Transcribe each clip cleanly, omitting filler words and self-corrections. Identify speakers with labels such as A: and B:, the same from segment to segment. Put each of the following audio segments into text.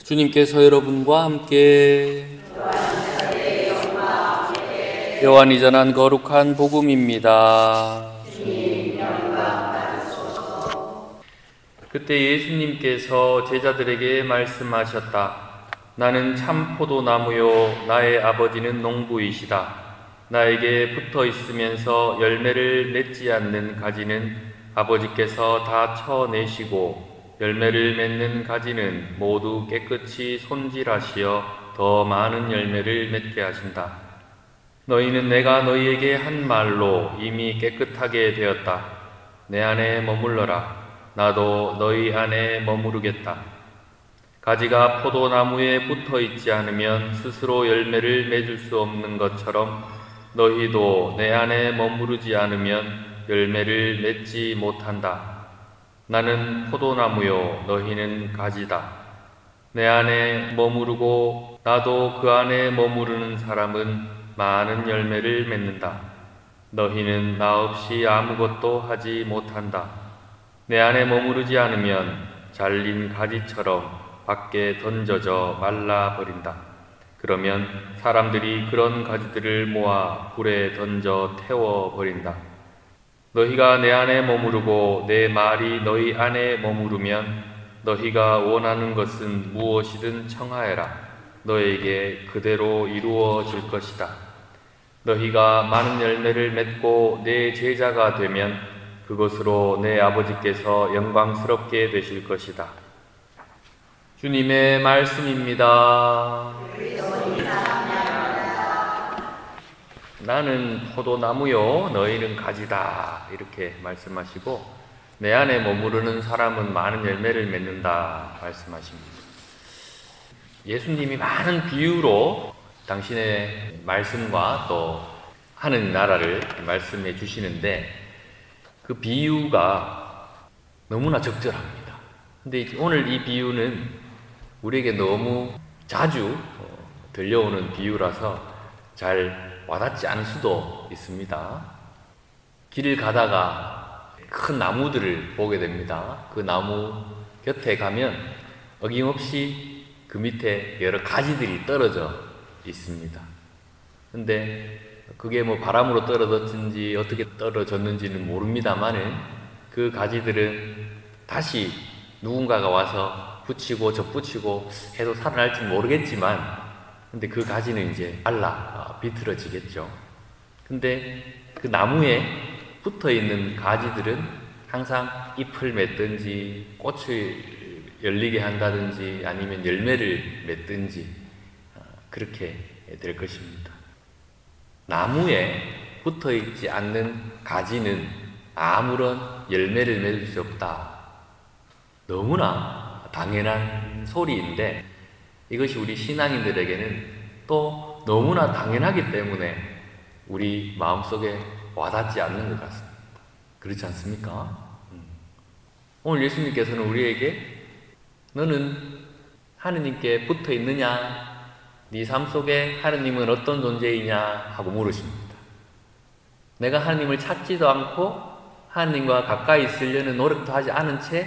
A: 주님께서 여러분과 함께 요한이 전한 거룩한 복음입니다. 그때 예수님께서 제자들에게 말씀하셨다. 나는 참 포도나무요 나의 아버지는 농부이시다. 나에게 붙어 있으면서 열매를 맺지 않는 가지는 아버지께서 다 쳐내시고 열매를 맺는 가지는 모두 깨끗이 손질하시어 더 많은 열매를 맺게 하신다. 너희는 내가 너희에게 한 말로 이미 깨끗하게 되었다. 내 안에 머물러라. 나도 너희 안에 머무르겠다. 가지가 포도나무에 붙어 있지 않으면 스스로 열매를 맺을 수 없는 것처럼 너희도 내 안에 머무르지 않으면 열매를 맺지 못한다. 나는 포도나무요 너희는 가지다. 내 안에 머무르고 나도 그 안에 머무르는 사람은 많은 열매를 맺는다. 너희는 나 없이 아무것도 하지 못한다. 내 안에 머무르지 않으면 잘린 가지처럼 밖에 던져져 말라버린다. 그러면 사람들이 그런 가지들을 모아 불에 던져 태워버린다. 너희가 내 안에 머무르고 내 말이 너희 안에 머무르면 너희가 원하는 것은 무엇이든 청하여라. 너에게 그대로 이루어질 것이다. 너희가 많은 열매를 맺고 내 제자가 되면 그것으로 내 아버지께서 영광스럽게 되실 것이다. 주님의 말씀입니다. 나는 포도나무요 너희는 가지다 이렇게 말씀하시고 내 안에 머무르는 사람은 많은 열매를 맺는다 말씀하십니다. 예수님이 많은 비유로 당신의 말씀과 또 하는 나라를 말씀해 주시는데 그 비유가 너무나 적절합니다. 근데 오늘 이 비유는 우리에게 너무 자주 들려오는 비유라서 잘 와닿지 않을 수도 있습니다. 길을 가다가 큰 나무들을 보게 됩니다. 그 나무 곁에 가면 어김없이 그 밑에 여러 가지들이 떨어져 있습니다. 근데 그게 뭐 바람으로 떨어졌는지 어떻게 떨어졌는지는 모릅니다만은 그 가지들은 다시 누군가가 와서 붙이고 접붙이고 해도 살아날지 모르겠지만 근데 그 가지는 이제 말라 비틀어지겠죠. 근데 그 나무에 붙어 있는 가지들은 항상 잎을 맺든지 꽃을 열리게 한다든지 아니면 열매를 맺든지 그렇게 될 것입니다. 나무에 붙어 있지 않는 가지는 아무런 열매를 맺을 수 없다. 너무나 당연한 소리인데 이것이 우리 신앙인들에게는 또 너무나 당연하기 때문에 우리 마음속에 와닿지 않는 것 같습니다. 그렇지 않습니까? 오늘 예수님께서는 우리에게 너는 하느님께 붙어 있느냐? 네 삶 속에 하느님은 어떤 존재이냐? 하고 물으십니다. 내가 하느님을 찾지도 않고 하느님과 가까이 있으려는 노력도 하지 않은 채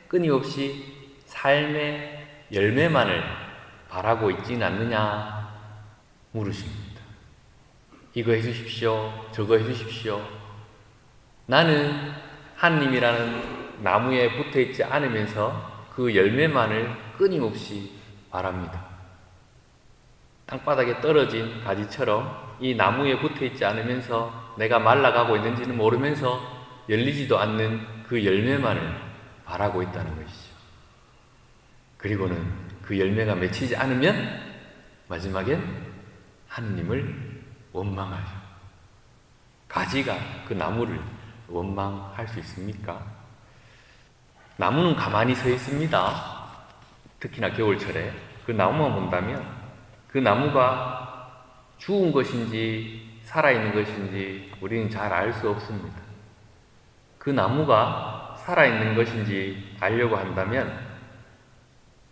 A: 끊임없이 삶의 열매만을 바라고 있지는 않느냐 물으십니다. 이거 해주십시오. 저거 해주십시오. 나는 하느님이라는 나무에 붙어있지 않으면서 그 열매만을 끊임없이 바랍니다. 땅바닥에 떨어진 가지처럼 이 나무에 붙어있지 않으면서 내가 말라가고 있는지는 모르면서 열리지도 않는 그 열매만을 바라고 있다는 것이죠. 그리고는 그 열매가 맺히지 않으면 마지막엔 하느님을 원망하죠. 가지가 그 나무를 원망할 수 있습니까? 나무는 가만히 서 있습니다. 특히나 겨울철에 그 나무만 본다면 그 나무가 죽은 것인지 살아있는 것인지 우리는 잘 알 수 없습니다. 그 나무가 살아있는 것인지 알려고 한다면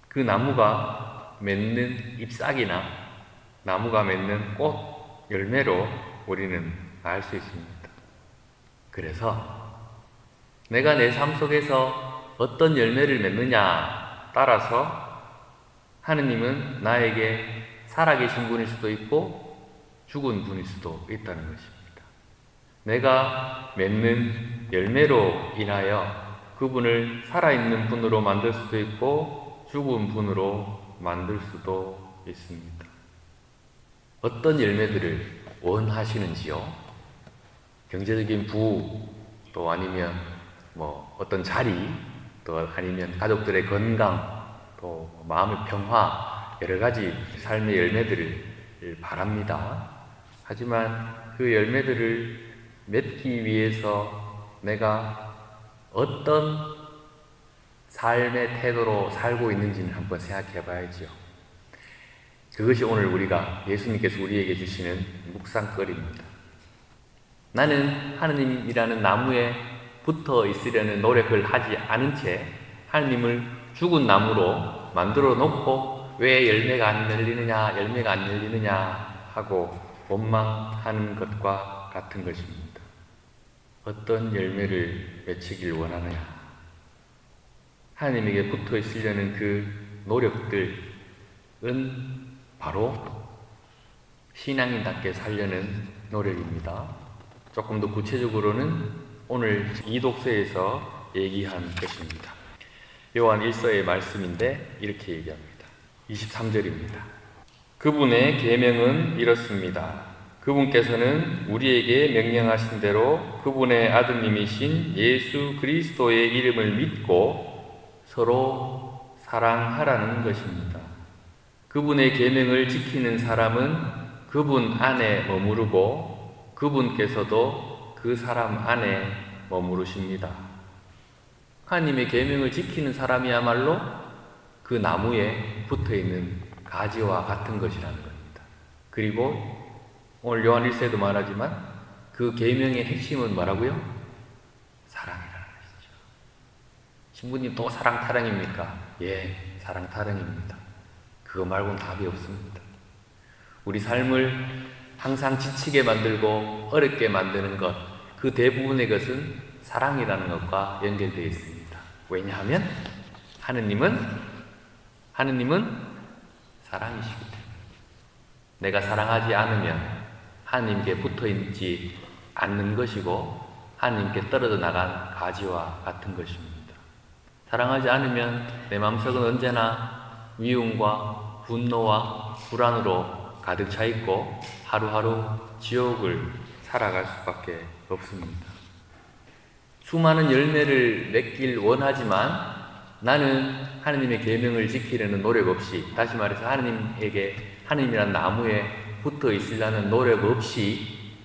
A: 그 나무가 맺는 잎사귀나 나무가 맺는 꽃, 열매로 우리는 알 수 있습니다. 그래서 내가 내 삶 속에서 어떤 열매를 맺느냐 따라서 하느님은 나에게 살아계신 분일 수도 있고 죽은 분일 수도 있다는 것입니다. 내가 맺는 열매로 인하여 그분을 살아있는 분으로 만들 수도 있고 죽은 분으로 만들 수도 있습니다. 어떤 열매들을 원하시는지요? 경제적인 부귀, 또 아니면 어떤 자리, 또 아니면 가족들의 건강, 또 마음의 평화, 여러 가지 삶의 열매들을 바랍니다. 하지만 그 열매들을 맺기 위해서 내가 어떤 삶의 태도로 살고 있는지는 한번 생각해 봐야지요. 그것이 오늘 우리가 예수님께서 우리에게 주시는 묵상거리입니다. 나는 하느님이라는 나무에 붙어 있으려는 노력을 하지 않은 채 하느님을 죽은 나무로 만들어 놓고 왜 열매가 안 열리느냐 하고 원망하는 것과 같은 것입니다. 어떤 열매를 맺히길 원하느냐? 하느님에게 붙어 있으려는 그 노력들은 바로 신앙인답게 살려는 노력입니다. 조금 더 구체적으로는 오늘 이 독서에서 얘기한 것입니다. 요한 1서의 말씀인데 이렇게 얘기합니다. 23절입니다. 그분의 계명은 이렇습니다. 그분께서는 우리에게 명령하신 대로 그분의 아드님이신 예수 그리스도의 이름을 믿고 서로 사랑하라는 것입니다. 그분의 계명을 지키는 사람은 그분 안에 머무르고 그분께서도 그 사람 안에 머무르십니다. 하나님의 계명을 지키는 사람이야말로 그 나무에 붙어있는 가지와 같은 것이라는 겁니다. 그리고 오늘 요한 1세도 말하지만 그 계명의 핵심은 뭐라고요? 사랑이라는 것이죠. 신부님 또 사랑 타령입니까? 예, 사랑 타령입니다. 그거 말고는 답이 없습니다. 우리 삶을 항상 지치게 만들고 어렵게 만드는 것, 그 대부분의 것은 사랑이라는 것과 연결되어 있습니다. 왜냐하면 하느님은 사랑이시기 때문에 내가 사랑하지 않으면 하느님께 붙어있지 않는 것이고 하느님께 떨어져 나간 가지와 같은 것입니다. 사랑하지 않으면 내 마음속은 언제나 미움과 분노와 불안으로 가득 차 있고 하루하루 지옥을 살아갈 수밖에 없습니다. 수많은 열매를 맺길 원하지만 나는 하느님의 계명을 지키려는 노력 없이, 다시 말해서 하느님이란 나무에 붙어 있으려는 노력 없이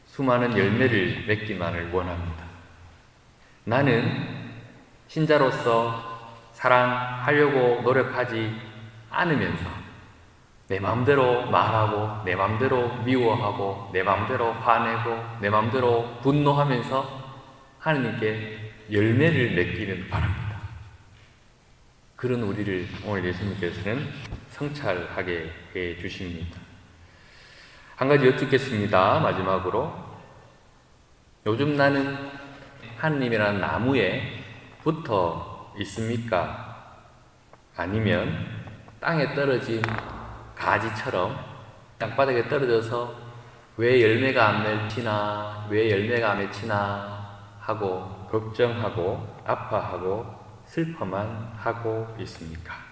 A: 수많은 열매를 맺기만을 원합니다. 나는 신자로서 사랑하려고 노력하지 않으면서 내 마음대로 말하고 내 마음대로 미워하고 내 마음대로 화내고 내 마음대로 분노하면서 하느님께 열매를 맺기는 바랍니다. 그런 우리를 오늘 예수님께서는 성찰하게 해 주십니다. 한 가지 여쭙겠습니다. 마지막으로, 요즘 나는 하느님이라는 나무에 붙어 있습니까? 아니면 땅에 떨어진 가지처럼 땅바닥에 떨어져서 왜 열매가 안 맺히나 하고 걱정하고 아파하고 슬퍼만 하고 있습니까?